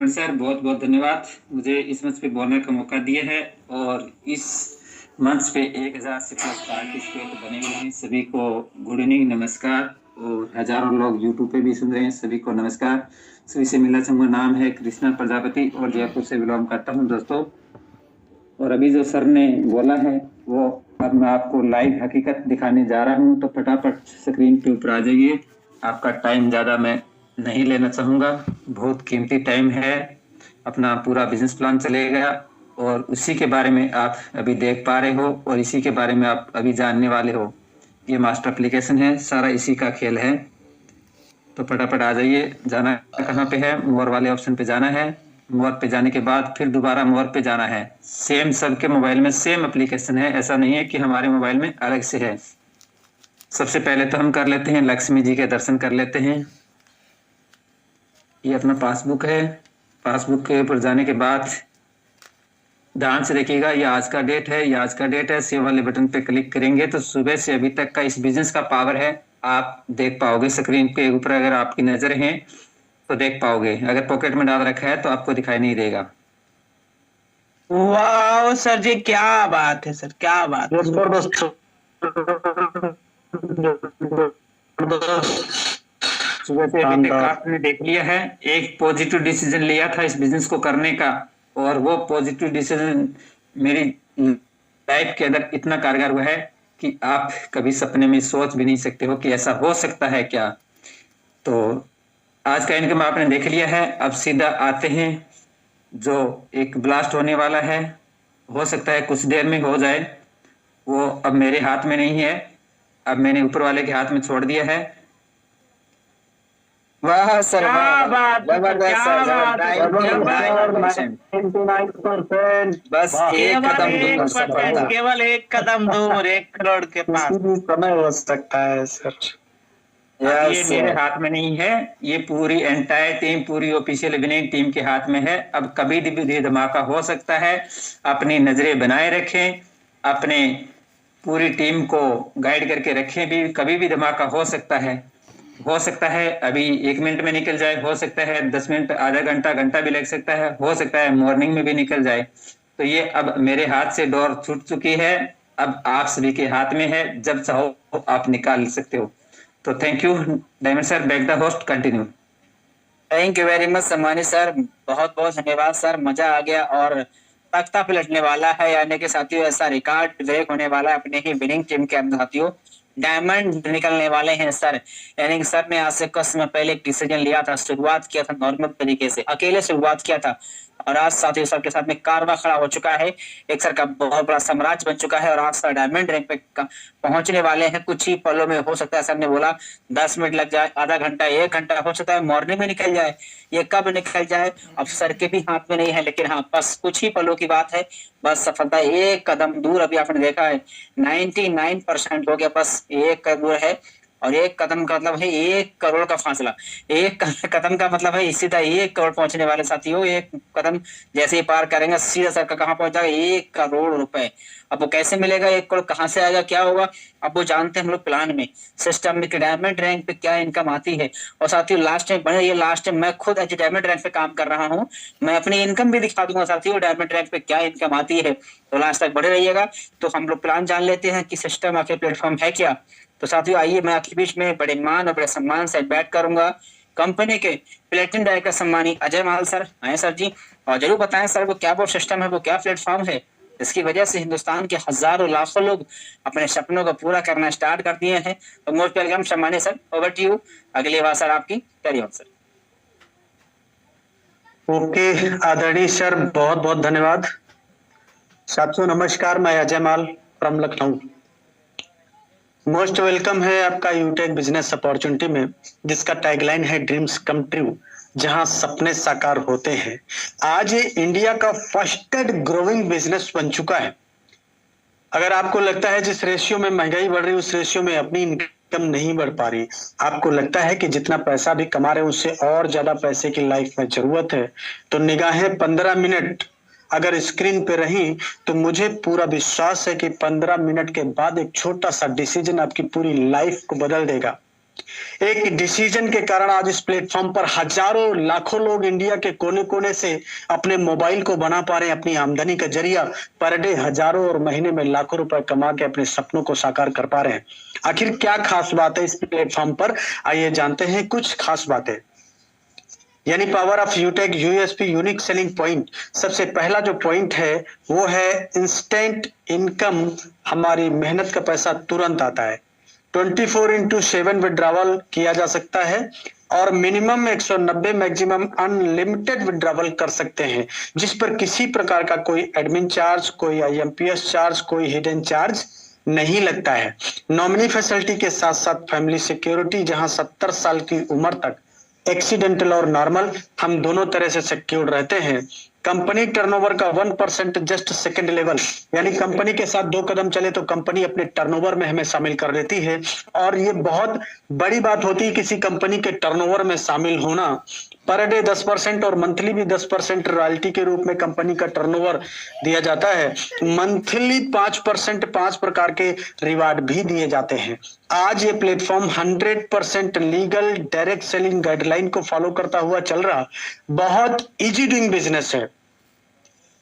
Sir बहुत बहुत धन्यवाद मुझे इस मंच पे बोलने का मौका दिया है। और इस मंच पे 1000 से प्लस पार्टिसिपेट बने हुए हैं, सभी को गुड इवनिंग, नमस्कार। और हजारों लोग यूट्यूब पे भी सुन रहे हैं, सभी को नमस्कार। सभी से मिलना चाहूंगा। नाम है कृष्णा प्रजापति और जयपुर से बिलोंग करता हूँ दोस्तों। और अभी जो सर ने बोला है वो अब मैं आपको लाइव हकीकत दिखाने जा रहा हूँ, तो फटाफट स्क्रीन पे ऊपर आ जाइए। आपका टाइम ज्यादा मैं नहीं लेना चाहूंगा, बहुत कीमती टाइम है। अपना पूरा बिजनेस प्लान चलेगा और उसी के बारे में आप अभी देख पा रहे हो और इसी के बारे में आप अभी जानने वाले हो। ये मास्टर एप्लीकेशन है, सारा इसी का खेल है। तो फटाफट आ जाइए। जाना कहाँ पे है? मोर वाले ऑप्शन पे जाना है। मोर पे जाने के बाद फिर दोबारा मोर पे जाना है। सेम सबके मोबाइल में सेम एप्लीकेशन है, ऐसा नहीं है कि हमारे मोबाइल में अलग से है। सबसे पहले तो हम कर लेते हैं लक्ष्मी जी के दर्शन कर लेते हैं। ये अपना पासबुक है। पासबुक के ऊपर जाने के बाद ध्यान से देखिएगा, ये आज का डेट है, ये आज का डेट है। सेव वाले बटन पे क्लिक करेंगे तो सुबह से अभी तक का इस बिजनेस का पावर है आप देख पाओगे। स्क्रीन के ऊपर अगर आपकी नजर है तो देख पाओगे, अगर पॉकेट में डाल रखा है तो आपको दिखाई नहीं देगा। वाह सर जी, क्या बात है सर, क्या बात है। सुबह से अभी तक आपने देख लिया है, एक पॉजिटिव डिसीजन लिया था इस बिजनेस को करने का, और वो पॉजिटिव डिसीजन मेरी लाइफ के अंदर इतना कारगर हुआ है कि आप कभी सपने में सोच भी नहीं सकते हो कि ऐसा हो सकता है क्या। तो आज का इनकम आपने देख लिया है। अब सीधा आते हैं, जो एक ब्लास्ट होने वाला है, हो सकता है कुछ देर में हो जाए, वो अब मेरे हाथ में नहीं है, अब मैंने ऊपर वाले के हाथ में छोड़ दिया है। वाह सर, क्या बात है, जबरदस्त क्या सर, बात है, जबरदस्त। 99% बस एक कदम दूर सफलता। केवल एक कदम दूर, 1 करोड़ के पास। समय हो सकता है सर। अब ये मेरे हाथ में नहीं है, ये पूरी एंटायर टीम, पूरी ऑफिशियल विनिंग टीम के हाथ में है। अब कभी भी धमाका हो सकता है, अपनी नजरें बनाए रखें, अपने पूरी टीम को गाइड करके रखें। भी कभी भी धमाका हो सकता है, हो सकता है अभी 1 मिनट में निकल जाए, हो सकता है 10 मिनट, आधा घंटा, घंटा भी लग सकता है, हो सकता है मॉर्निंग में भी निकल जाए। तो ये अब मेरे हाथ से डोर छूट चुकी है, अब आप सभी के हाथ में है, जब चाहो आप निकाल सकते हो। तो thank you diamond sir, back the host, continue. Thank you very much सम्मानित सर, बहुत बहुत धन्यवाद सर, मजा आ गया। और तख्ता पलटने वाला है, यानी कि साथियों ऐसा रिकॉर्ड ब्रेक होने वाला है अपने ही विनिंग टीम के अंदर साथियों। डायमंड निकलने वाले हैं सर। यानी कि सर ने आज से कुछ समय पहले एक डिसीजन लिया था, शुरुआत किया था नॉर्मल तरीके से, अकेले शुरुआत किया था, और आज साथियों सर के साथ में कारवा खड़ा हो चुका है। एक सर का बहुत बड़ा साम्राज्य बन चुका है और आज सर डायमंड रैंक पे पहुंचने वाले हैं कुछ ही पलों में। हो सकता है सर ने बोला 10 मिनट लग जाए, आधा घंटा, 1 घंटा, हो सकता है मॉर्निंग में निकल जाए, ये कब निकल जाए अब सर के भी हाथ में नहीं है। लेकिन हाँ, बस कुछ ही पलों की बात है, बस सफलता एक कदम दूर। अभी आपने देखा है 99% हो गया, बस एक कदम दूर है। और एक कदम का मतलब है 1 करोड़ का फासला। एक कदम का मतलब है सीधा 1 करोड़ पहुंचने वाले साथियों। एक कदम जैसे ही पार करेंगे सीधा सर का कहाँ पहुंच जाएगा, 1 करोड़ रुपए। अब वो कैसे मिलेगा, 1 करोड़ कहाँ से आएगा, क्या होगा, अब वो जानते हैं हम लोग प्लान में, सिस्टम में, कि डायमंड रैंक पे क्या इनकम आती है। और साथियों लास्ट टाइम बने, ये लास्ट टाइम मैं खुद एज डायमंड रैंक पे काम कर रहा हूँ, मैं अपनी इनकम भी दिखा दूंगा साथियों, डायमंड रैंक पे क्या इनकम आती है। तो लास्ट तक बड़े रहिएगा। तो हम लोग प्लान जान लेते हैं कि सिस्टम आखिर प्लेटफॉर्म है क्या। तो साथियों आइए, मैं आपके बीच में बड़े मान और बड़े सम्मान से बैठ करूंगा कंपनी के प्लेटिनम डायरेक्टर सम्मानी अजय माल सर। आए सर जी, और जरूर बताएं सर वो क्या वो सिस्टम है, वो क्या प्लेटफॉर्म है, इसकी वजह से हिंदुस्तान के हजारों लाखों लोग अपने सपनों को पूरा करना स्टार्ट कर दिए हैं। तो मोस्ट वेलकम सम्मानित सर, ओवर टू यू। अगली बार सर आपकी, कैरी ऑन सर। ओके आदरणीय सर, बहुत बहुत धन्यवाद। साथियों नमस्कार, मैं अजय माल फ्रॉम लखनऊ। मोस्ट वेलकम है आपका यूटेक बिजनेस अपॉर्चुनिटी में, जिसका टैगलाइन है ड्रीम्स कम ट्रू, जहां सपने साकार होते हैं। आज ये इंडिया का फर्स्टेड ग्रोइंग बिजनेस बन चुका है। अगर आपको लगता है जिस रेशियो में महंगाई बढ़ रही है उस रेशियो में अपनी इनकम नहीं बढ़ पा रही, आपको लगता है कि जितना पैसा भी कमा रहे हैं उससे और ज्यादा पैसे की लाइफ में जरूरत है, तो निगाहें 15 मिनट अगर स्क्रीन पे रही तो मुझे पूरा विश्वास है कि 15 मिनट के बाद एक छोटा सा डिसीजन आपकी पूरी लाइफ को बदल देगा। एक डिसीजन के कारण आज इस प्लेटफॉर्म पर हजारों लाखों लोग इंडिया के कोने कोने से अपने मोबाइल को बना पा रहे हैं अपनी आमदनी का जरिया। पर डे हजारों और महीने में लाखों रुपए कमा के अपने सपनों को साकार कर पा रहे हैं। आखिर क्या खास बात है इस प्लेटफॉर्म पर, आइए जानते हैं कुछ खास बातें। यानी power of यूटेक USP unique selling point. सबसे पहला जो पॉइंट है वो है इंस्टेंट इनकम। हमारी मेहनत का पैसा तुरंत आता है। 24/7 विड्रॉवल किया जा सकता है और मिनिमम 190 मैक्सिमम अनलिमिटेड विड्रॉवल कर सकते हैं, जिस पर किसी प्रकार का कोई एडमिन चार्ज, कोई आईएमपीएस चार्ज, कोई हिडन चार्ज नहीं लगता है। नॉमिनी फैसिलिटी के साथ साथ फैमिली सिक्योरिटी, जहां 70 साल की उम्र तक एक्सीडेंटल और नॉर्मल हम दोनों तरह से सिक्योर्ड रहते हैं। कंपनी टर्नओवर का 1% जस्ट सेकंड लेवल, यानी कंपनी के साथ 2 कदम चले तो कंपनी अपने टर्नओवर में हमें शामिल कर देती है। और ये बहुत बड़ी बात होती है किसी कंपनी के टर्नओवर में शामिल होना। पर डे 10% और मंथली भी 10% रॉयल्टी के रूप में कंपनी का टर्नओवर दिया जाता है। मंथली 5% 5 प्रकार के रिवार्ड भी दिए जाते हैं। आज ये platform 100% legal direct selling guideline को फॉलो करता हुआ चल रहा बहुत इजी डूइंग बिजनेस है।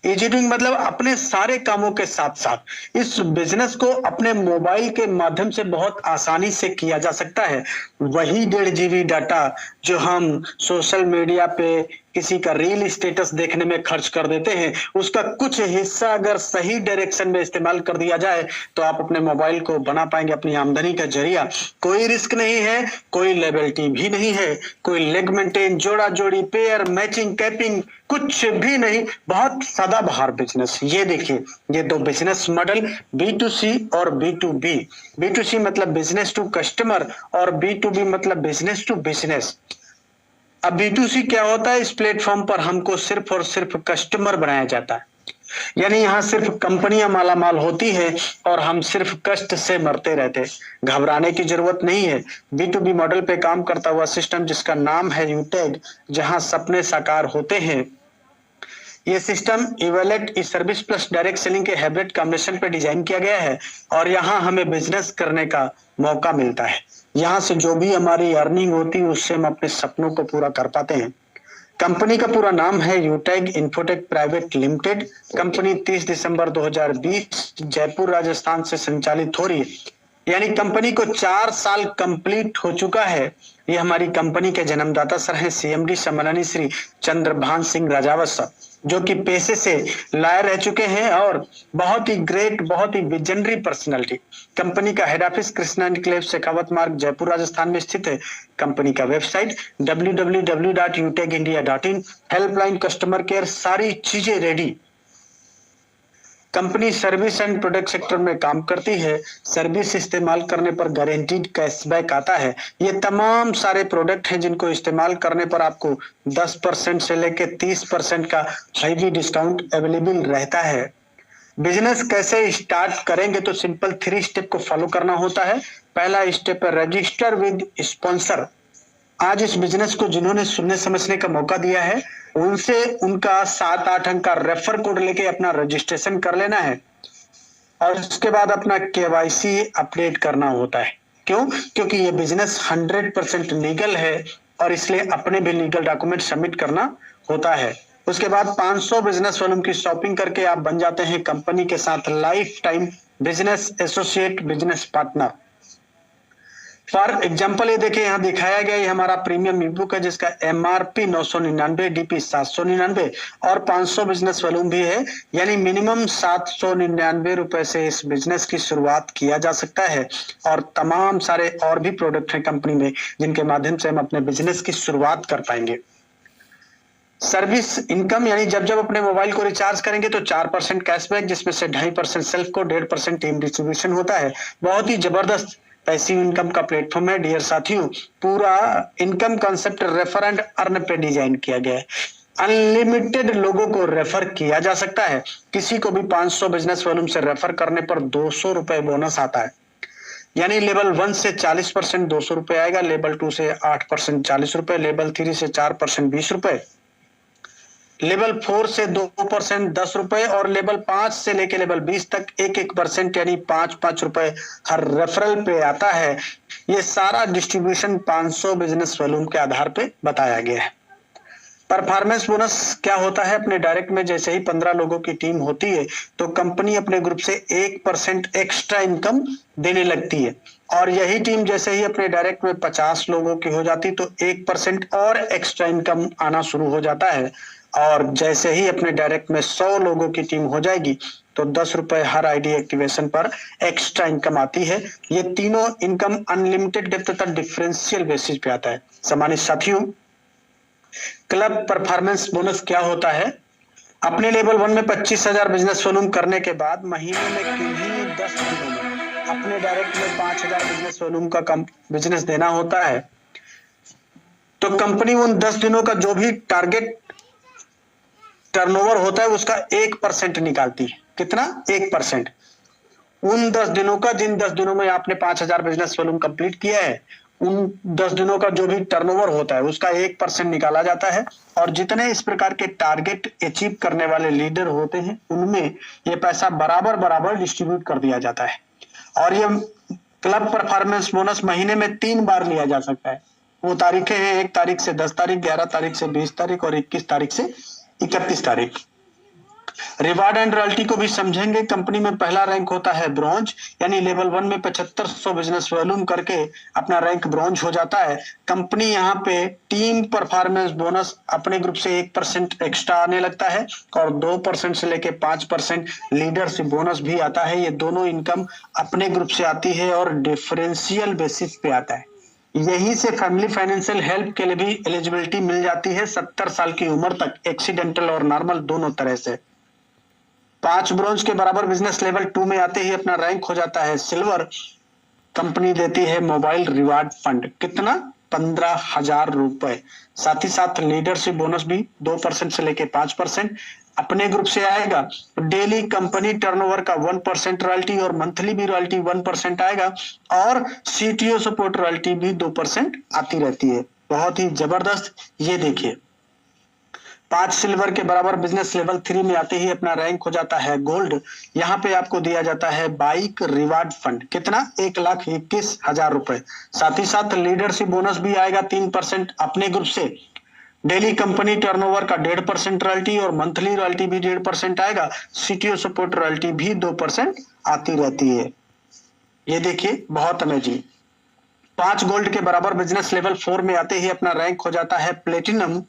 इजी डूइंग मतलब अपने सारे कामों के साथ साथ इस बिजनेस को अपने मोबाइल के माध्यम से बहुत आसानी से किया जा सकता है। वही 1.5 GB डाटा जो हम सोशल मीडिया पे किसी का रील स्टेटस देखने में खर्च कर देते हैं, उसका कुछ हिस्सा अगर सही डायरेक्शन में इस्तेमाल कर दिया जाए तो आप अपने मोबाइल को बना पाएंगे अपनी आमदनी का जरिया। कोई रिस्क नहीं है, कोई लेबिलिटी भी नहीं है, कोई लेग मेंटेन, जोड़ा जोड़ी, पेयर, मैचिंग, कैपिंग, कुछ भी नहीं। बहुत सदाबहार बिजनेस। ये देखिए, ये 2 बिजनेस मॉडल B2C और B2B। B2C मतलब बिजनेस टू कस्टमर और B2B मतलब बिजनेस टू बिजनेस। अब B2C क्या होता है, इस प्लेटफॉर्म पर हमको सिर्फ और सिर्फ कस्टमर बनाया जाता है। यानी यहाँ सिर्फ कंपनियां मालामाल होती है और हम सिर्फ कष्ट से मरते रहते। घबराने की जरूरत नहीं है। B2B मॉडल पे काम करता हुआ सिस्टम जिसका नाम है यूटेक, जहां सपने साकार होते हैं। ये सिस्टम इवेलेट ई सर्विस प्लस डायरेक्ट सेलिंग के हाइब्रिड कॉम्बिनेशन पे डिजाइन किया गया है और यहाँ हमें बिजनेस करने का मौका मिलता है। यहाँ से जो भी हमारी अर्निंग होती है उससे हम अपने सपनों को पूरा कर पाते हैं। कंपनी का पूरा नाम है यूटेक इन्फोटेक प्राइवेट लिमिटेड। कंपनी 30 दिसंबर 2020 जयपुर राजस्थान से संचालित हो रही है। यानी कंपनी को 4 साल कंप्लीट हो चुका है। ये हमारी कंपनी के जन्मदाता सर हैं CMD सम्माननीय श्री चंद्रभान सिंह राजावत सर, जो कि पेशे से लॉयर रह चुके हैं और बहुत ही ग्रेट, बहुत ही विजनरी पर्सनालिटी। कंपनी का head office Krishna enclave Shekhawat मार्ग जयपुर राजस्थान में स्थित है। कंपनी का website www.utekindia.in, helpline, customer care, सारी चीजें ready. Company service and product sector में काम करती है। सर्विस इस्तेमाल करने पर गारंटीड कैशबैक आता है। ये तमाम सारे प्रोडक्ट हैं जिनको इस्तेमाल करने पर आपको 10% से लेकर 30% का हैवी डिस्काउंट अवेलेबल रहता है। बिजनेस कैसे स्टार्ट करेंगे तो सिंपल 3 स्टेप को फॉलो करना होता है। पहला स्टेप है रजिस्टर विद स्पॉन्सर। आज इस बिजनेस को जिन्होंने सुनने समझने का मौका दिया है उनसे उनका 7-8 अंक का रेफर कोड लेके अपना रजिस्ट्रेशन कर लेना है और उसके बाद अपना KYC अपडेट करना होता है। क्यों? क्योंकि ये बिजनेस 100% लीगल है और इसलिए अपने भी लीगल डॉक्यूमेंट सबमिट करना होता है। उसके बाद 500 बिजनेस वॉल्यूम की शॉपिंग करके आप बन जाते हैं कंपनी के साथ life time business associate, business partner. For example ये देखिए, यहाँ दिखाया गया, ये हमारा प्रीमियम ई बुक है जिसका MRP 999, DP 799 और 500 बिजनेस वॉल्यूम भी है। यानी मिनिमम 799 रुपए से इस बिजनेस की शुरुआत किया जा सकता है और तमाम सारे और भी प्रोडक्ट हैं कंपनी में जिनके माध्यम से हम अपने बिजनेस की शुरुआत कर पाएंगे। सर्विस इनकम, यानी जब जब अपने मोबाइल को रिचार्ज करेंगे तो 4% कैशबैक, जिसमें से 2.5% सेल्फ को, 1.5% टीम डिस्ट्रीब्यूशन होता है। बहुत ही जबरदस्त पैसिव इनकम का प्लेटफॉर्म है डियर साथियों। पूरा income concept refer and earn पे डिजाइन किया गया है। अनलिमिटेड लोगों को रेफर किया जा सकता है। किसी को भी 500 बिजनेस वॉल्यूम से रेफर करने पर 200 रुपए बोनस आता है। यानी लेवल 1 से 40% 200 रुपए आएगा, लेवल 2 से 8% 40 रुपए, लेवल 3 से 4% 20 रुपए। लेवल 4 से 2% 10 रुपए और लेवल 5 से लेके लेवल 20 तक 1% यानी 5 रुपए हर रेफरल पे आता है। ये सारा डिस्ट्रीब्यूशन 500 बिजनेस वॉल्यूम के आधार पे बताया गया है। परफॉर्मेंस बोनस क्या होता है? अपने डायरेक्ट में जैसे ही 15 लोगों की टीम होती है तो कंपनी अपने ग्रुप से 1% एक्स्ट्रा इनकम देने लगती है, और यही टीम जैसे ही अपने डायरेक्ट में 50 लोगों की हो जाती तो 1% और एक्स्ट्रा इनकम आना शुरू हो जाता है, और जैसे ही अपने डायरेक्ट में 100 लोगों की टीम हो जाएगी तो 10 रुपए हर आईडी एक्टिवेशन पर एक्स्ट्रा इनकम आती है। ये तीनों इनकम अनलिमिटेड डेप्थ तथा डिफरेंशियल बेसिस पे आता है। सम्मानित साथियों, क्लब परफॉर्मेंस बोनस क्या होता है? अपने लेवल 1 में 25,000 बिजनेस वॉल्यूम करने के बाद महीने में किन्हीं 10 दिनों में अपने डायरेक्ट में 5,000 बिजनेस वॉल्यूम का बिजनेस देना होता है, तो कंपनी उन 10 दिनों का जो भी टारगेट टर्नओवर होता है उसका 1% निकालती है। कितना? 1%। उन 10 दिनों का, जिन 10 दिनों में आपने 5,000 बिजनेस वॉल्यूम कंप्लीट किया है, उन 10 दिनों का जो भी टर्नओवर होता है उसका 1% निकाला जाता है, और जितने इस प्रकार के टारगेट अचीव करने वाले लीडर होते हैं उनमें ये पैसा बराबर बराबर डिस्ट्रीब्यूट कर दिया जाता है। और ये क्लब परफॉर्मेंस बोनस महीने में 3 बार लिया जा सकता है। वो तारीखें हैं 1 तारीख से 10 तारीख, 11 तारीख से 20 तारीख और 21 तारीख से 31 तारीख। रिवार्ड एंड रॉयल्टी को भी समझेंगे। कंपनी में पहला रैंक होता है ब्रॉन्ज, यानी लेवल 1 में 7500 बिजनेस वॉल्यूम करके अपना रैंक ब्रॉन्ज हो जाता है। कंपनी यहाँ पे टीम परफॉर्मेंस बोनस अपने ग्रुप से 1% एक्स्ट्रा आने लगता है, और 2% से लेके 5% लीडरशिप बोनस भी आता है। ये दोनों इनकम अपने ग्रुप से आती है और डिफरेंशियल बेसिस पे आता है। यहीं से फैमिली फाइनेंशियल हेल्प के लिए भी एलिजिबिलिटी मिल जाती है 70 साल की उम्र तक, एक्सीडेंटल और नॉर्मल दोनों तरह से। 5 ब्रॉन्ज के बराबर बिजनेस लेवल 2 में आते ही अपना रैंक हो जाता है सिल्वर। कंपनी देती है मोबाइल रिवार्ड फंड। कितना? 15,000 रुपए। साथ ही साथ लीडरशिप बोनस भी 2% से लेके 5% अपने ग्रुप से आएगा। डेली कंपनी टर्नओवर का 1% रॉयल्टी और मंथली भी रॉयल्टी 1% आएगा, और सीटीओ सपोर्ट रॉयल्टी भी 2% आती रहती है। बहुत ही जबरदस्त। ये देखिए, 5 सिल्वर के बराबर बिजनेस लेवल 3 में आते ही अपना रैंक हो जाता है गोल्ड। यहाँ पे आपको दिया जाता है बाइक रिवार्ड फंड। कितना? 1,21,000 रुपए। साथ ही साथ लीडरशिप बोनस भी आएगा 3% अपने ग्रुप से। डेली कंपनी टर्नओवर का 1.5% रॉयल्टी और मंथली रॉयल्टी भी 1.5% आएगा। सीटीओ सपोर्ट रॉयल्टी भी 2% आती रहती है। ये देखिए, बहुत अमेजिंग। 5 गोल्ड के बराबर बिजनेस लेवल 4 में आते ही अपना रैंक हो जाता है प्लेटिनम।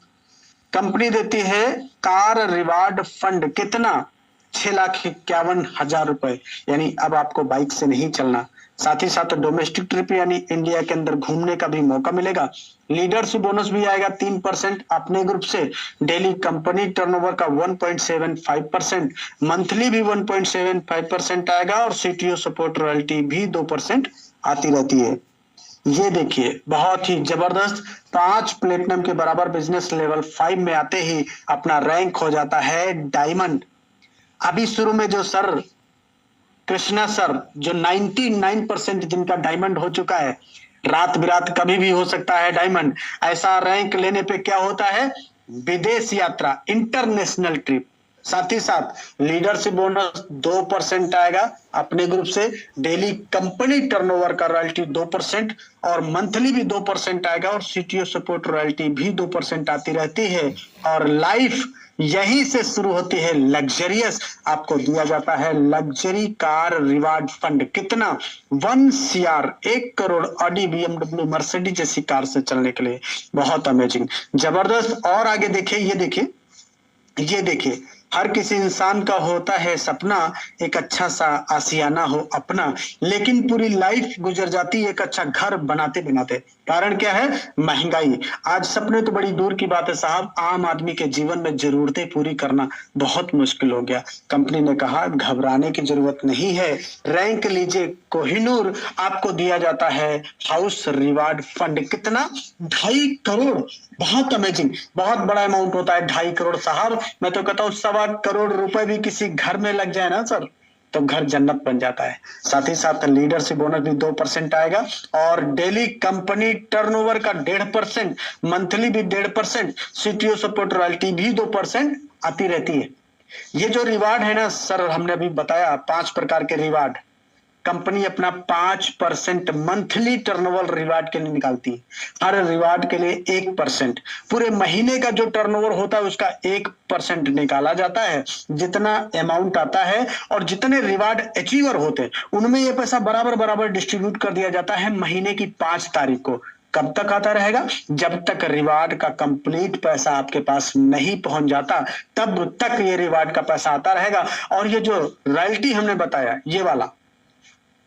कंपनी देती है कार रिवार्ड फंड। कितना? 6,51,000 रुपए, यानी अब आपको बाइक से नहीं चलना। साथ ही साथ डोमेस्टिक ट्रिप यानी इंडिया के अंदर घूमने का भी मौका मिलेगा। लीडरशिप बोनस भी आएगा 3% अपने ग्रुप से। डेली कंपनी टर्नओवर का 1.75%, मंथली भी 1.75% आएगा, और सीटीओ सपोर्ट रॉयल्टी भी 2% आती रहती है। ये देखिए, बहुत ही जबरदस्त। 5 प्लेटिनम के बराबर बिजनेस लेवल 5 में आते ही अपना रैंक हो जाता है डायमंड। अभी शुरू में जो सर कृष्णा सर, जो 99% जिनका डायमंड हो चुका है, रात बिरात कभी भी हो सकता है डायमंड। ऐसा रैंक लेने पे क्या होता है? विदेश यात्रा, इंटरनेशनल ट्रिप। साथ ही साथ लीडरशिप बोनस 2% आएगा अपने ग्रुप से। डेली कंपनी टर्नओवर का रॉयल्टी 2% और मंथली भी 2% आएगा, और सीटीओ सपोर्ट रॉयल्टी भी 2% आती रहती है। और लाइफ यहीं से शुरू होती है लग्जरियस। आपको दिया जाता है लग्जरी कार रिवार्ड फंड। कितना? 1 CR, 1 crore Audi, BMW, Mercedes जैसी कार से चलने के लिए। बहुत अमेजिंग, जबरदस्त। और आगे देखिए, ये देखिए, ये देखिए, हर किसी इंसान का होता है सपना एक अच्छा सा आशियाना हो अपना, लेकिन पूरी लाइफ गुजर जाती है एक अच्छा घर बनाते बनाते। कारण क्या है? महंगाई। आज सपने तो बड़ी दूर की बात है साहब, आम आदमी के जीवन में जरूरतें पूरी करना बहुत मुश्किल हो गया। कंपनी ने कहा घबराने की जरूरत नहीं है, रैंक लीजिए कोहिनूर। आपको दिया जाता है हाउस रिवार्ड फंड। कितना? 2.5 करोड़। बहुत अमेजिंग, बहुत बड़ा अमाउंट होता है 2.5 करोड़ साहब। मैं तो कहता हूँ 1.25 करोड़ रुपए भी किसी घर में लग जाए ना सर, तो घर जन्नत बन जाता है। साथ ही साथ लीडरशिप बोनस भी 2% आएगा और डेली कंपनी टर्नओवर का 1.5%, मंथली भी 1.5%, सीटीओ सपोर्ट रॉयल्टी भी 2% आती रहती है। ये जो रिवार्ड है ना सर, हमने अभी बताया 5 प्रकार के रिवार्ड, कंपनी अपना 5% मंथली टर्नओवर रिवार्ड के लिए निकालती है। हर रिवार्ड के लिए 1%, पूरे महीने का जो टर्नओवर होता है उसका 1% निकाला जाता है। जितना अमाउंट आता है और जितने रिवार्ड अचीवर होते हैं उनमें ये पैसा बराबर बराबर डिस्ट्रीब्यूट कर दिया जाता है महीने की 5 तारीख को। कब तक आता रहेगा? जब तक रिवार्ड का कंप्लीट पैसा आपके पास नहीं पहुंच जाता तब तक ये रिवार्ड का पैसा आता रहेगा। और ये जो रॉयल्टी हमने बताया, ये वाला,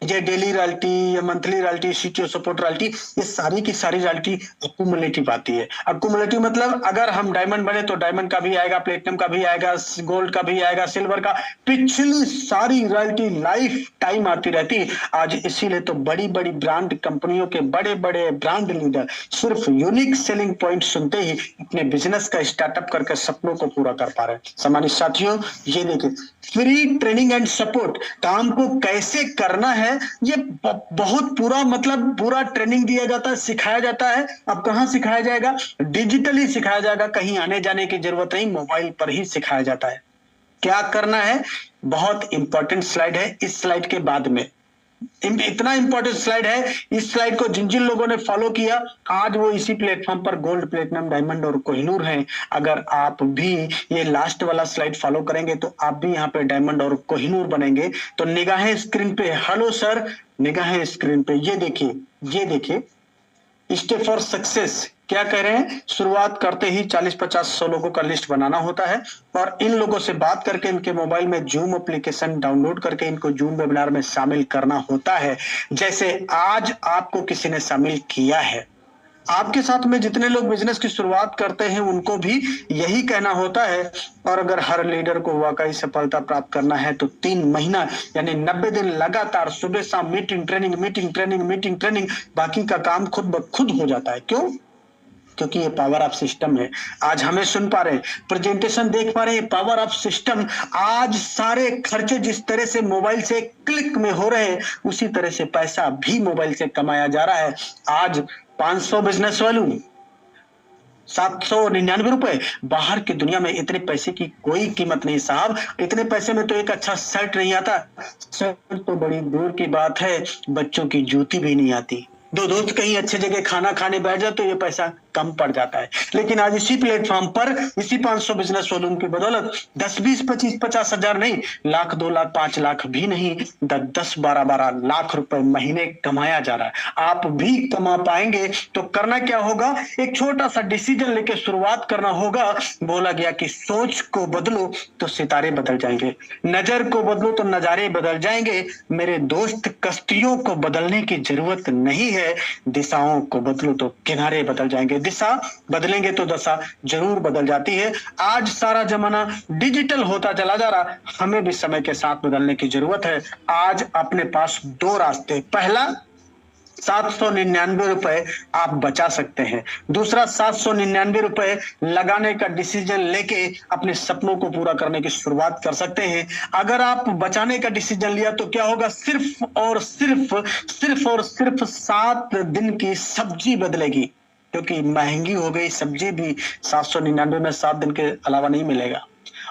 ये डेली रॉयल्टी या monthly royalty, CTO support royalty, ये सारी की सारी रॉयल्टी अक्यूमुलेटिव आती है। अक्यूमुलेटिव मतलब अगर हम डायमंड बने तो डायमंड का भी आएगा, प्लेटिनम का भी आएगा, गोल्ड का भी आएगा, सिल्वर का, पिछली सारी रॉयल्टी लाइफ टाइम आती रहती है। आज इसीलिए तो बड़ी बड़ी ब्रांड कंपनियों के बड़े बड़े ब्रांड लीडर सिर्फ यूनिक सेलिंग पॉइंट सुनते ही अपने बिजनेस का स्टार्टअप करके सपनों को पूरा कर पा रहे हैं। सम्मानित साथियों, ये देखिए, फ्री ट्रेनिंग एंड सपोर्ट, काम को कैसे करना है ये बहुत पूरा, मतलब पूरा ट्रेनिंग दिया जाता है, सिखाया जाता है। अब कहाँ सिखाया जाएगा? डिजिटली सिखाया जाएगा, कहीं आने जाने की जरूरत नहीं, मोबाइल पर ही सिखाया जाता है। क्या करना है? बहुत इंपॉर्टेंट स्लाइड है, इस स्लाइड के बाद में इतना इंपॉर्टेंट स्लाइड है, इस स्लाइड को जिन जिन लोगों ने फॉलो किया आज वो इसी प्लेटफॉर्म पर गोल्ड, प्लेटिनम, डायमंड और कोहिनूर हैं। अगर आप भी ये लास्ट वाला स्लाइड फॉलो करेंगे तो आप भी यहाँ पे डायमंड और कोहिनूर बनेंगे। तो निगाहें स्क्रीन पे, हेलो सर, निगाहें स्क्रीन पे, ये देखिए, ये देखिए, स्टेप फॉर सक्सेस क्या कह रहे हैं? शुरुआत करते ही 40-50-100 लोगों का लिस्ट बनाना होता है और इन लोगों से बात करके इनके मोबाइल में जूम एप्लीकेशन डाउनलोड करके इनको जूम वेबिनार में शामिल करना होता है। जैसे आज आपको किसी ने शामिल किया है, आपके साथ में जितने लोग बिजनेस की शुरुआत करते हैं उनको भी यही कहना होता है। और अगर हर लीडर को वाकई सफलता प्राप्त करना है तो 3 महीना यानी 90 दिन लगातार सुबह शाम meeting training, meeting training, meeting training, बाकी का काम खुद ब खुद हो जाता है। क्यों? क्योंकि ये पावर ऑफ सिस्टम है। आज हमें सुन पा रहे हैं, प्रेजेंटेशन देख पा रहे हैं, पावर ऑफ सिस्टम। आज सारे खर्चे जिस तरह से मोबाइल से क्लिक में हो रहे हैं उसी तरह से पैसा भी मोबाइल से कमाया जा रहा है। आज 500 बिजनेस वैल्यू, 799 रुपए, बाहर की दुनिया में इतने पैसे की कोई कीमत नहीं साहब। इतने पैसे में तो एक अच्छा शर्ट नहीं आता, शर्ट तो बड़ी दूर की बात है, बच्चों की जूती भी नहीं आती। दो दोस्त कहीं अच्छे जगह खाना खाने बैठ जाए तो ये पैसा कम पड़ जाता है। लेकिन आज इसी प्लेटफॉर्म पर इसी 500 बिजनेस वॉल्यूम की बदौलत 10, 20, 25, 50 हजार नहीं, लाख, 2 लाख, 5 लाख भी नहीं, 10, 12 लाख रुपए महीने कमाया जा रहा है। आप भी कमा पाएंगे तो करना क्या होगा? एक छोटा सा डिसीजन लेके शुरुआत करना होगा। बोला गया कि सोच को बदलो तो सितारे बदल जाएंगे, नजर को बदलो तो नजारे बदल जाएंगे। मेरे दोस्त, कश्तियों को बदलने की जरूरत नहीं है, दिशाओं को बदलो तो किनारे बदल जाएंगे। दिशा बदलेंगे तो दशा जरूर बदल जाती है। आज सारा जमाना डिजिटल होता चला जा रहा, हमें भी समय के साथ बदलने की जरूरत है। आज अपने पास 2 रास्ते, पहला 799 रुपए आप बचा सकते हैं, दूसरा 799 रुपए लगाने का डिसीजन लेके अपने सपनों को पूरा करने की शुरुआत कर सकते हैं। अगर आप बचाने का डिसीजन लिया तो क्या होगा? सिर्फ और सिर्फ 7 दिन की सब्जी बदलेगी, क्योंकि महंगी हो गई सब्जी भी 799 में 7 दिन के अलावा नहीं मिलेगा।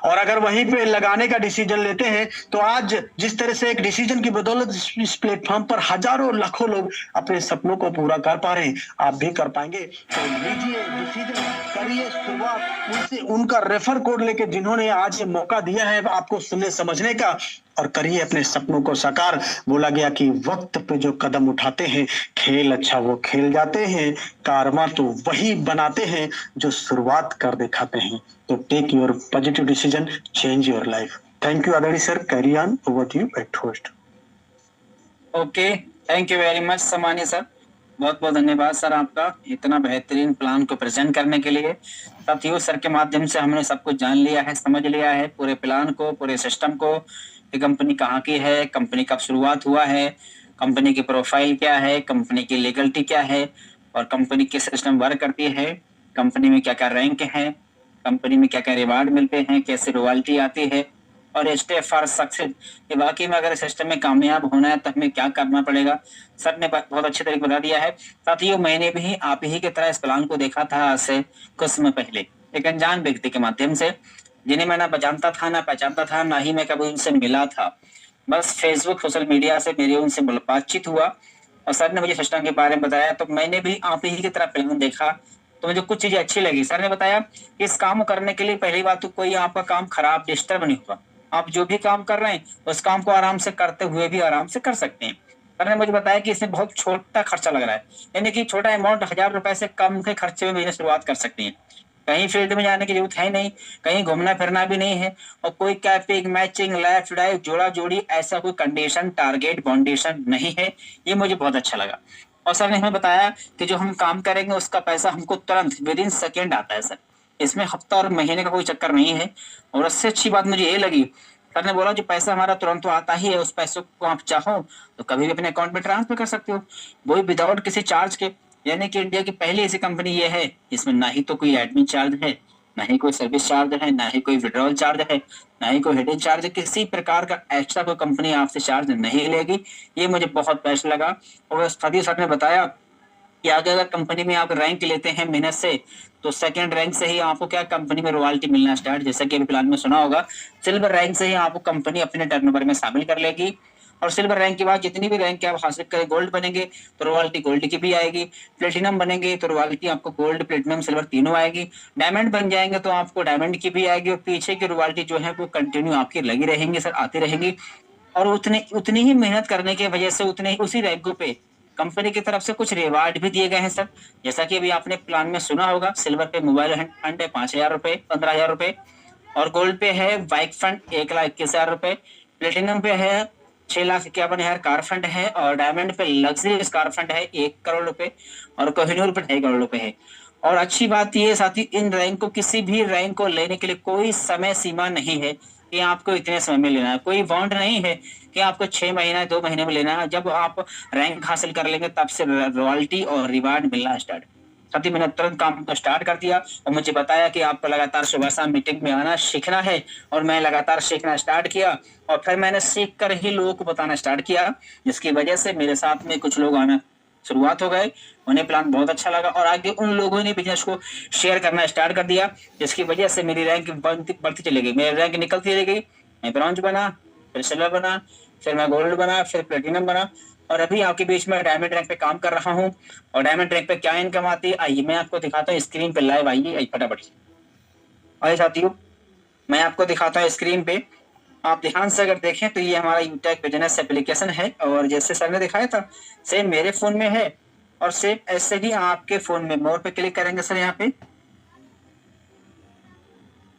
और अगर वहीं पे लगाने का डिसीजन लेते हैं तो आज जिस तरह से एक डिसीजन की बदौलत इस प्लेटफॉर्म पर हजारों लाखों लोग अपने सपनों को पूरा कर पा रहे हैं, आप भी कर पाएंगे। तो लीजिए डिसीजन, करिए शुरुआत उनसे, उनका रेफर कोड लेके जिन्होंने आज ये मौका दिया है आपको सुनने समझने का, और करिए अपने सपनों को साकार। बोला गया कि वक्त पे जो कदम उठाते हैं खेल अच्छा वो खेल जाते हैं, कारवां तो वही बनाते हैं जो शुरुआत कर दिखाते हैं। तो take your positive decision, change your life. Thank you आदरणीय sir, carry on, over to you at host. Okay, thank you very much सम्मानीय सर, बहुत बहुत धन्यवाद सर आपका इतना बेहतरीन प्लान को प्रेजेंट करने के लिए। साथियों, सर के माध्यम से हमने सब कुछ जान लिया है, समझ लिया है, पूरे प्लान को, पूरे सिस्टम को, कि कंपनी कहाँ की है, कंपनी कब शुरुआत हुआ है, कंपनी की प्रोफाइल क्या है, कंपनी की लीगलिटी क्या है, और कंपनी किस सिस्टम वर्क करती है, कंपनी में क्या क्या रैंक है, कंपनी में क्या क्या रिवार्ड मिलते हैं, कैसे रॉयल्टी आती है, और स्टेप फॉर सक्सेस, कि वाकई में अगर सिस्टम में कामयाब होना है तो हमें क्या करना पड़ेगा। सर ने बहुत अच्छे तरीके बता दिया है। साथियों, मैंने भी आप ही की तरह इस प्लान को देखा था आज से कुछ समय पहले, एक अनजान व्यक्ति के माध्यम से, जिन्हें मैं ना जानता था ना पहचानता था, ना ही मैं कभी उनसे मिला था। बस फेसबुक सोशल मीडिया से मेरी उनसे बातचीत हुआ और सर ने मुझे सिस्टम के बारे में बताया, तो मैंने भी आप ही की तरह प्लान देखा, तो मुझे कुछ चीजें अच्छी लगी। सर ने बताया कि इस काम को करने के लिए पहली बात तो कोई आपका काम खराब डिस्टर्ब नहीं होगा। आप जो भी काम कर रहे हैं उस काम को आराम से करते हुए भी आराम से कर सकते हैं। सर ने मुझे बताया कि इसमें बहुत छोटा खर्चा लग रहा है, यानी कि छोटा अमाउंट 1000 रुपए से कम के खर्चे में मेरी शुरुआत कर सकती हैं। कहीं फील्ड में जाने की जरूरत है नहीं, कहीं घूमना फिरना भी नहीं है, और कोई कैपिंग मैचिंग लेफ्ट राइट जोड़ा जोड़ी ऐसा कोई कंडीशन टारगेट बाउंडेशन नहीं है। ये मुझे बहुत अच्छा लगा। और सर ने हमें बताया कि जो हम काम करेंगे उसका पैसा हमको तुरंत विद इन सेकेंड आता है। सर इसमें हफ्ता और महीने का कोई चक्कर नहीं है। और उससे अच्छी बात मुझे ये लगी, सर ने बोला जो पैसा हमारा तुरंत तो आता ही है, उस पैसे को आप चाहो तो कभी भी अपने अकाउंट में ट्रांसफर कर सकते हो, वो भी विदाउट किसी चार्ज के। यानी कि इंडिया की पहली ऐसी कंपनी ये है जिसमें ना ही तो कोई एडमिन चार्ज है, ना ही कोई सर्विस चार्ज है, ना ही कोई विड्रॉल चार्ज है, ना ही कोई हिडन चार्ज है। किसी प्रकार का एक्स्ट्रा कोई कंपनी आपसे चार्ज नहीं लेगी। ये मुझे बहुत बेस्ट लगा। और साथी सर ने बताया कि आगे अगर कंपनी में आप रैंक लेते हैं मेहनत से, तो सेकंड रैंक से ही आपको क्या कंपनी में रॉयल्टी मिलना स्टार्ट, जैसा कि अभी प्लान में सुना होगा। सिल्वर रैंक से ही आपको कंपनी अपने टर्नओवर में शामिल कर लेगी, और सिल्वर रैंक के बाद जितनी भी रैंक आप हासिल करें, गोल्ड बनेंगे तो रॉयल्टी गोल्ड की भी आएगी, प्लेटिनम बनेंगे तो रॉयल्टी आपको गोल्ड प्लेटिनम सिल्वर तीनों आएगी, डायमंड बन जाएंगे तो आपको डायमंड की भी आएगी, और पीछे की रॉयल्टी जो है वो कंटिन्यू आपकी लगी रहेंगी सर, आती रहेंगी। और उतनी ही मेहनत करने की वजह से उतने ही उसी रैंकों पे कंपनी की तरफ से कुछ रिवार्ड भी दिए गए हैं सर। जैसा कि अभी आपने प्लान में सुना होगा, सिल्वर पे मोबाइल फंड है 5,000 रुपए 15,000 रुपए, और गोल्ड पे है बाइक फंड 1,21,000 रुपए, प्लेटिनम पे है 6,51,000 कार फंड है, और डायमंड पे लग्जरी कार फंड है 1 करोड़ रुपए, और कोहिनूर पे 2.5 करोड़ रुपए है। और अच्छी बात यह साथी, इन रैंक को किसी भी रैंक को लेने के लिए कोई समय सीमा नहीं है कि आपको इतने समय में लेना है, कोई बॉन्ड नहीं है कि आपको 6 महीना 2 महीने में लेना है। जब आप रैंक हासिल कर लेंगे तब से रॉयल्टी और रिवार्ड मिलना स्टार्ट। साथ ही मैंने तुरंत काम को स्टार्ट कर दिया, और मुझे बताया कि आपको लगातार सुबह शाम मीटिंग में आना सीखना है, और मैं लगातार सीखना स्टार्ट किया, और फिर मैंने सीख कर ही लोगों को बताना स्टार्ट किया, जिसकी वजह से मेरे साथ में कुछ लोग आना शुरुआत हो गए। उन्हें प्लान बहुत अच्छा लगा, और आगे उन लोगों ने बिजनेस को शेयर करना स्टार्ट कर दिया, जिसकी वजह से मेरी रैंक बढ़ती चली गई, मेरी रैंक निकलती चली गई। मैं ब्रॉन्ज बना, फिर सिल्वर बना, फिर मैं गोल्ड बना, फिर प्लेटिनम बना, और अभी आपके बीच में डायमंड रैंक पे काम कर रहा हूँ। और डायमंड रैंक पे क्या इनकम आती है, आइए मैं आपको दिखाता हूँ स्क्रीन पे लाइव। आइए फटाफट आइए साथियों, मैं आपको दिखाता हूँ स्क्रीन पे। आप ध्यान से अगर देखें तो ये हमारा यूटेक बिजनेस एप्लीकेशन है, और जैसे सर ने दिखाया था सेम मेरे फोन में है, और सेम ऐसे ही आपके फोन में। मोर पे क्लिक करेंगे सर, यहाँ पे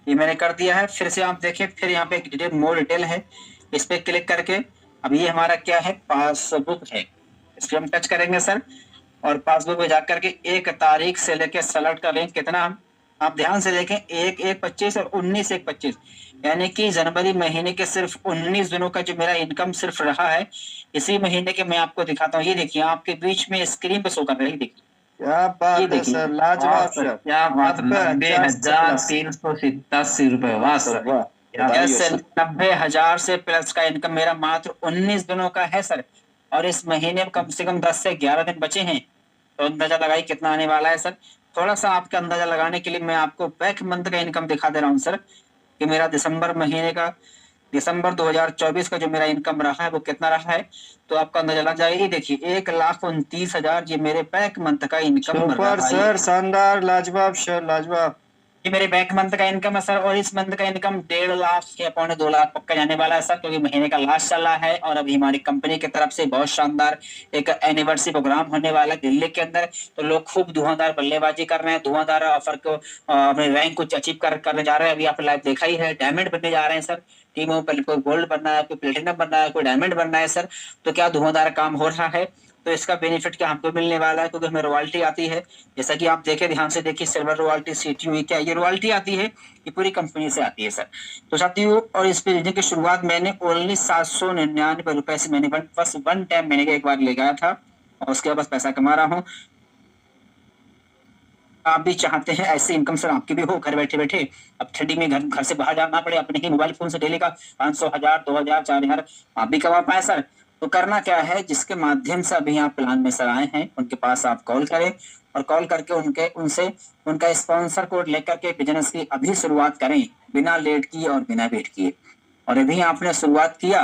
ये मैंने कर दिया है। फिर से आप देखें, फिर यहाँ पे डिटेल मोर डिटेल है, इस पे क्लिक करके अब ये हमारा क्या है, पासबुक है, इस पे हम टच करेंगे सर। और पासबुक में जाकर के एक तारीख से लेके सेलेक्ट करें कितना, आप ध्यान से देखें 1/1/25 और 19/1/25, यानी कि जनवरी महीने के सिर्फ 19 दिनों का जो मेरा इनकम सिर्फ रहा है इसी महीने के मैं आपको दिखाता हूँ। ये देखिए आपके बीच में स्क्रीन पे शो कर रही, देखिए क्या बात ये है देखिए, सर, लाजवाब सर। क्या बात है, 90,387 90,387 रुपए, वाह सर, क्या बात यस सर, 90,000 से प्लस का इनकम मेरा मात्र 19 दिनों का है सर। और इस महीने में कम से कम 10 से 11 दिन बचे हैं, तो अंदाजा लगाइए कितना आने वाला है सर। थोड़ा सा आपका अंदाजा लगाने के लिए मैं आपको बैक मंथ का इनकम दिखा दे रहा हूँ सर, कि मेरा दिसंबर 2024 का जो मेरा इनकम रहा है वो कितना रहा है, तो आपका अंदाजा लग जाएगा। देखिए 1,29,000 ये मेरे बैक मंथ का इनकम सुपर सर, शानदार, लाजवाब सर, लाजवाब। ये मेरे बैक मंथ का इनकम है सर। और इस मंथ का इनकम 1.5 लाख या 1.25 लाख पक्का जाने वाला है सर, क्योंकि महीने का लास्ट चल रहा है, और अभी हमारी कंपनी की तरफ से बहुत शानदार एक एनिवर्सरी प्रोग्राम होने वाला है दिल्ली के अंदर। तो लोग खूब धुआंधार बल्लेबाजी कर रहे हैं, धुआंधार ऑफर को अपने रैंक को अचीव करने जा रहे हैं। अभी आप लाइव देखा ही है, डायमंड बनने जा रहे हैं सर टीमों पर, कोई गोल्ड बनना है, कोई प्लेटिनम बनना है, कोई डायमंड बनना है सर। तो क्या धुआंधार काम हो रहा है, तो इसका बेनिफिट क्या हमको मिलने वाला है, क्योंकि हमें रॉयल्टी आती है। जैसा कि आप देखें, ध्यान से देखिए, सिल्वर रॉयल्टी, सीटीयू, क्या ये रॉयल्टी आती है, ये पूरी कंपनी से आती है सर। तो साथियों, और इस बिजनेस की शुरुआत मैंने ओनली 799 रुपए से मैंने बस वन टाइम मैंने एक बार ले गया था, और उसके बाद बस पैसा कमा रहा हूँ। आप भी चाहते हैं ऐसी इनकम सर आपकी भी हो घर बैठे बैठे, अब ठंडी में घर से बाहर जाना पड़े, अपने ही मोबाइल फोन से डेली का 500, 1000, 2000, 4000 आप भी कमा पाए सर। तो करना क्या है, जिसके माध्यम से अभी आप प्लान में सर आए हैं उनके पास आप कॉल करें और कॉल करके उनसे उनका स्पॉन्सर कोड लेकर के बिजनेस की अभी शुरुआत करें, बिना लेट किए और बिना वेट किए। और अभी आपने शुरुआत किया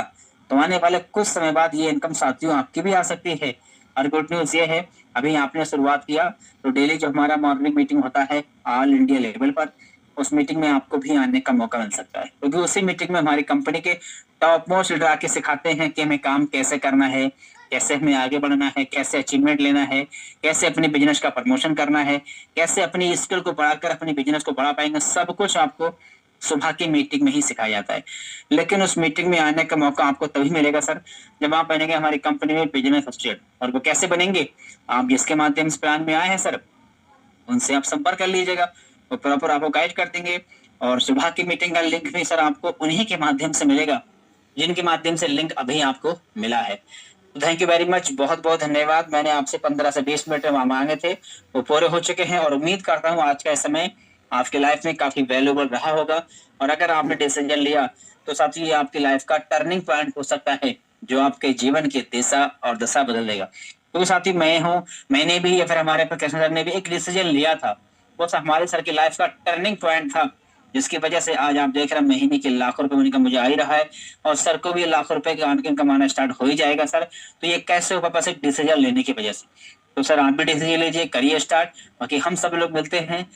तो आने वाले कुछ समय बाद ये इनकम साथियों आपकी भी आ सकती है। और गुड न्यूज ये है, अभी आपने शुरुआत किया तो डेली जो हमारा मॉर्निंग मीटिंग होता है ऑल इंडिया लेवल पर, उस मीटिंग में आपको भी आने का मौका मिल सकता है, क्योंकि उसी मीटिंग में हमारी कंपनी के टॉप मोस्ट लीडर आके सिखाते हैं कि हमें काम कैसे करना है, कैसे हमें आगे बढ़ना है, कैसे अचीवमेंट लेना है, कैसे अपने बिजनेस का प्रमोशन करना है, कैसे अपनी स्किल को बढ़ाकर अपने बिजनेस को बढ़ा पाएंगे। सब कुछ आपको सुबह की मीटिंग में ही सिखाया जाता है। लेकिन उस मीटिंग में आने का मौका आपको तभी मिलेगा सर जब आप बनेंगे हमारी कंपनी में बिजनेस एसोसिएट। और वो कैसे बनेंगे, आप जिसके माध्यम से प्लान में आए हैं सर उनसे आप संपर्क कर लीजिएगा, वो प्रॉपर आपको गाइड कर देंगे। और सुबह की मीटिंग का लिंक भी सर आपको उन्हीं के माध्यम से मिलेगा जिनके माध्यम से लिंक अभी आपको मिला है। तो थैंक यू वेरी मच, बहुत बहुत धन्यवाद। मैंने आपसे 15 से 20 मिनट मांगे थे, वो पूरे हो चुके हैं और उम्मीद करता हूँ आज का समय आपके लाइफ में काफी वैल्यूएबल रहा होगा। और अगर आपने डिसीजन लिया तो साथियों ये आपकी लाइफ का टर्निंग पॉइंट हो सकता है जो आपके जीवन की दिशा और दशा बदल देगा। तो साथी मैंने भी या फिर हमारे प्रोफेसर सर ने भी एक डिसीजन लिया था, वो हमारे सर की लाइफ का टर्निंग पॉइंट था, जिसकी वजह से आज आप देख रहे हैं महीने के लाखों रुपए इनकम मुझे आ ही रहा है और सर को भी लाखों रुपए का इनकम कमाना स्टार्ट हो ही जाएगा सर। तो ये कैसे होगा, बस एक डिसीजन लेने की वजह से। तो सर आप भी डिसीजन लीजिए, करिए स्टार्ट। बाकी हम सब लोग मिलते हैं